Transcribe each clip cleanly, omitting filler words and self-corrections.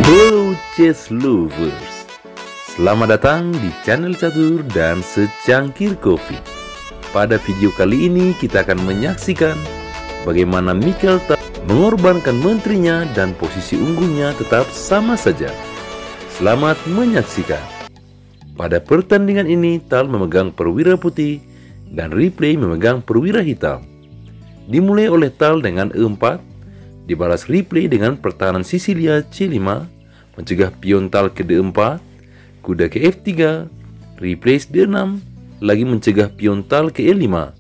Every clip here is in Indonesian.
Hello chess lovers, selamat datang di channel Catur dan Secangkir Kopi. Pada video kali ini kita akan menyaksikan bagaimana Mikhail Tal mengorbankan menterinya dan posisi unggulnya tetap sama saja. Selamat menyaksikan. Pada pertandingan ini Tal memegang perwira putih dan Ripley memegang perwira hitam. Dimulai oleh Tal dengan E4, dibalas Ripley dengan pertahanan Sisilia C5, mencegah pion Tal ke D4, kuda ke F3, replace D6, lagi mencegah pion Tal ke E5,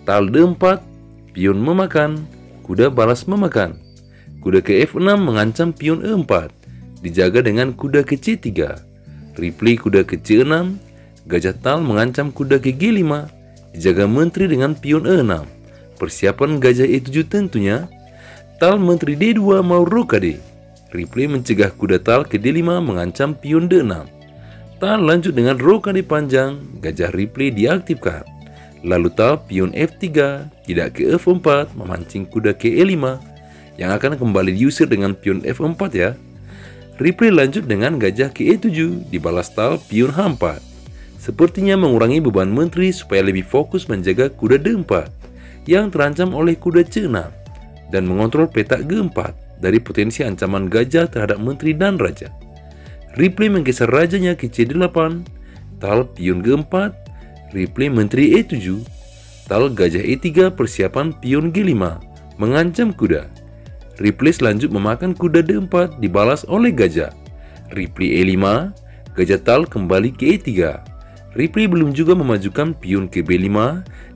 Tal D4, pion memakan, kuda balas memakan, kuda ke F6 mengancam pion E4, dijaga dengan kuda ke C3, Ripley kuda ke C6, gajah Tal mengancam kuda ke G5, dijaga menteri dengan pion E6, persiapan gajah E7 tentunya. Tal menteri D2 mau rokade. Ripley mencegah kuda Tal ke D5 mengancam pion D6. Tal lanjut dengan rokade panjang, gajah Ripley diaktifkan. Lalu Tal pion F3, tidak ke F4 memancing kuda ke E5 yang akan kembali diusir dengan pion F4 ya. Ripley lanjut dengan gajah ke E7, dibalas Tal pion H4. Sepertinya mengurangi beban menteri supaya lebih fokus menjaga kuda D4 yang terancam oleh kuda C6 dan mengontrol petak G4 dari potensi ancaman gajah terhadap menteri dan raja. Ripley menggeser rajanya ke C8, Tal pion G4, Ripley menteri E7, Tal gajah E3 persiapan pion G5, mengancam kuda. Ripley lanjut memakan kuda D4 dibalas oleh gajah. Ripley E5, gajah Tal kembali ke E3. Ripley belum juga memajukan pion ke B5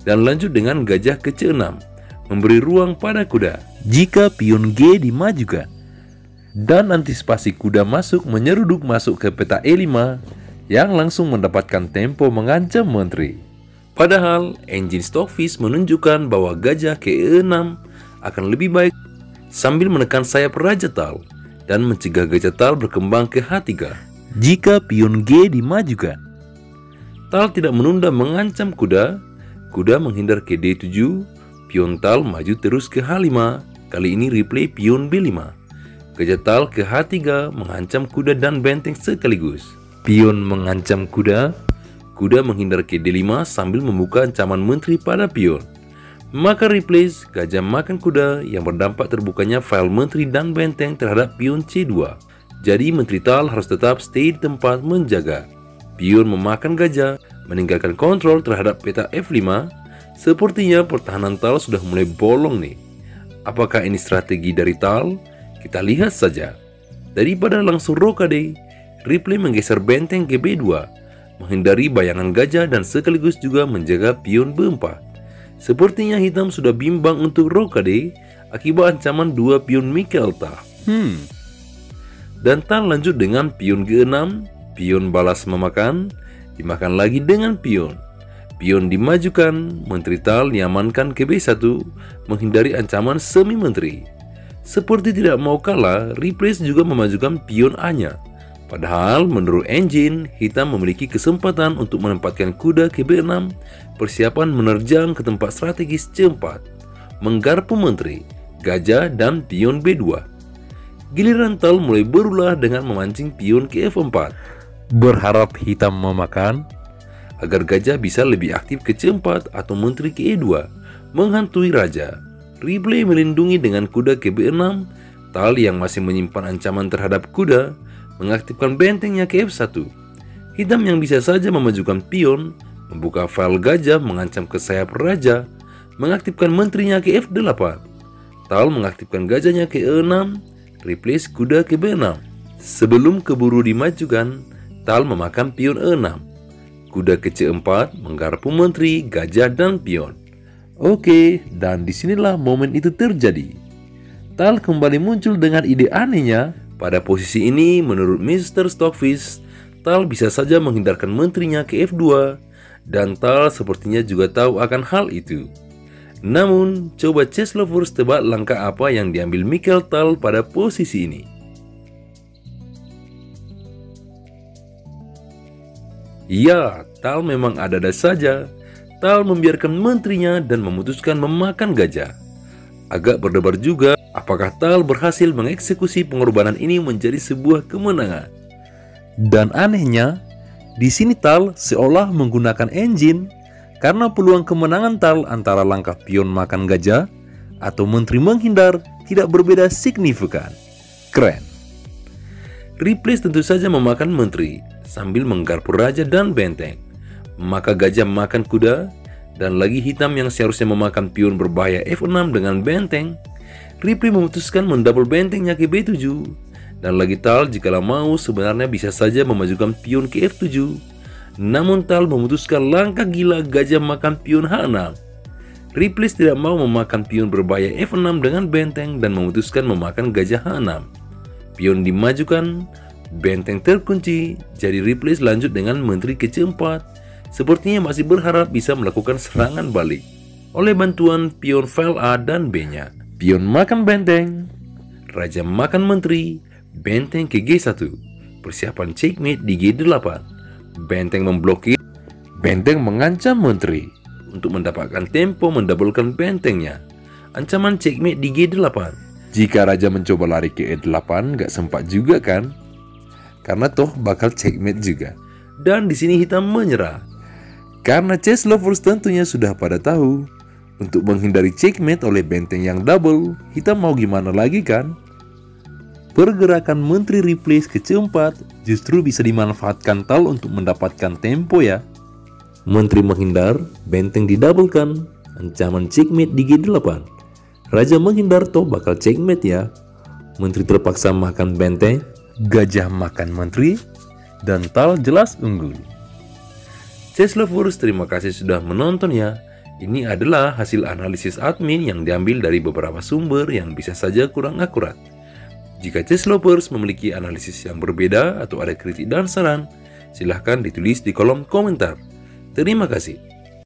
dan lanjut dengan gajah ke C6. Memberi ruang pada kuda jika pion G dimajukan, dan antisipasi kuda masuk menyeruduk masuk ke peta E5 yang langsung mendapatkan tempo mengancam menteri. Padahal engine Stockfish menunjukkan bahwa gajah ke E6 akan lebih baik sambil menekan sayap raja Tal dan mencegah gajah Tal berkembang ke H3 jika pion G dimajukan. Tal tidak menunda mengancam kuda, kuda menghindar ke D7, pion Tal maju terus ke H5, kali ini Ripley pion B5. Gajah Tal ke H3 mengancam kuda dan benteng sekaligus. Pion mengancam kuda, kuda menghindar ke D5 sambil membuka ancaman menteri pada pion. Maka replace, gajah makan kuda yang berdampak terbukanya file menteri dan benteng terhadap pion C2. Jadi menteri Tal harus tetap stay di tempat menjaga. Pion memakan gajah, meninggalkan kontrol terhadap peta F5. Sepertinya pertahanan Tal sudah mulai bolong nih. Apakah ini strategi dari Tal? Kita lihat saja. Daripada langsung rokade, Ripley menggeser benteng ke B2, menghindari bayangan gajah dan sekaligus juga menjaga pion B4. Sepertinya hitam sudah bimbang untuk rokade akibat ancaman dua pion Mikhail Tal. Dan Tal lanjut dengan pion G6, pion balas memakan, dimakan lagi dengan pion. Pion dimajukan, menteri Tal diamankan ke B1, menghindari ancaman semi menteri. Seperti tidak mau kalah, Ripley juga memajukan pion A-nya. Padahal menurut engine, hitam memiliki kesempatan untuk menempatkan kuda ke B6, persiapan menerjang ke tempat strategis C4, menggarpu menteri, gajah dan pion B2. Giliran Tal mulai berulah dengan memancing pion ke F4. Berharap hitam memakan agar gajah bisa lebih aktif ke C4 atau menteri ke E2, menghantui raja. Ripley melindungi dengan kuda ke B6, Tal yang masih menyimpan ancaman terhadap kuda, mengaktifkan bentengnya ke F1. Hitam yang bisa saja memajukan pion, membuka file gajah mengancam ke sayap raja, mengaktifkan menterinya ke F8. Tal mengaktifkan gajahnya ke E6, replace kuda ke B6. Sebelum keburu dimajukan, Tal memakan pion E6. Kuda ke C4 menggarpu menteri, gajah dan pion. Oke, dan disinilah momen itu terjadi. Tal kembali muncul dengan ide anehnya. Pada posisi ini, menurut Mr. Stockfish, Tal bisa saja menghindarkan menterinya ke F2, dan Tal sepertinya juga tahu akan hal itu. Namun, coba chess lovers tebak langkah apa yang diambil Mikhail Tal pada posisi ini. Ya, Tal memang ada-ada saja. Tal membiarkan menterinya dan memutuskan memakan gajah. Agak berdebar juga Apakah Tal berhasil mengeksekusi pengorbanan ini menjadi sebuah kemenangan? Dan anehnya, di sini Tal seolah menggunakan engine karena peluang kemenangan Tal antara langkah pion makan gajah atau menteri menghindar tidak berbeda signifikan. Keren. Replace tentu saja memakan menteri sambil menggarpu raja dan benteng. Maka gajah makan kuda, dan lagi hitam yang seharusnya memakan pion berbahaya F6 dengan benteng. Ripley memutuskan mendouble bentengnya ke B7. Dan lagi Tal jikalau mau sebenarnya bisa saja memajukan pion ke F7. Namun Tal memutuskan langkah gila gajah makan pion H6. Ripley tidak mau memakan pion berbahaya F6 dengan benteng dan memutuskan memakan gajah H6. Pion dimajukan, benteng terkunci, jadi Ripley lanjut dengan menteri ke C4. Sepertinya masih berharap bisa melakukan serangan balik oleh bantuan pion file A dan B-nya. Pion makan benteng, raja makan menteri, benteng ke G1, persiapan checkmate di G8. Benteng memblokir, benteng mengancam menteri untuk mendapatkan tempo mendoublekan bentengnya. Ancaman checkmate di G8. Jika raja mencoba lari ke E8 gak sempat juga kan? Karena toh bakal checkmate juga. Dan di sini hitam menyerah. Karena chess lovers tentunya sudah pada tahu, untuk menghindari checkmate oleh benteng yang double, hitam mau gimana lagi kan? Pergerakan menteri Replace ke C4 justru bisa dimanfaatkan Tal untuk mendapatkan tempo ya. Menteri menghindar, benteng didoublekan, ancaman checkmate di G8. Raja menghindar toh bakal checkmate ya. Menteri terpaksa makan benteng, gajah makan menteri, dan Tal jelas unggul. Chess lovers, terima kasih sudah menonton ya. Ini adalah hasil analisis admin yang diambil dari beberapa sumber yang bisa saja kurang akurat. Jika chess lovers memiliki analisis yang berbeda atau ada kritik dan saran, silahkan ditulis di kolom komentar. Terima kasih.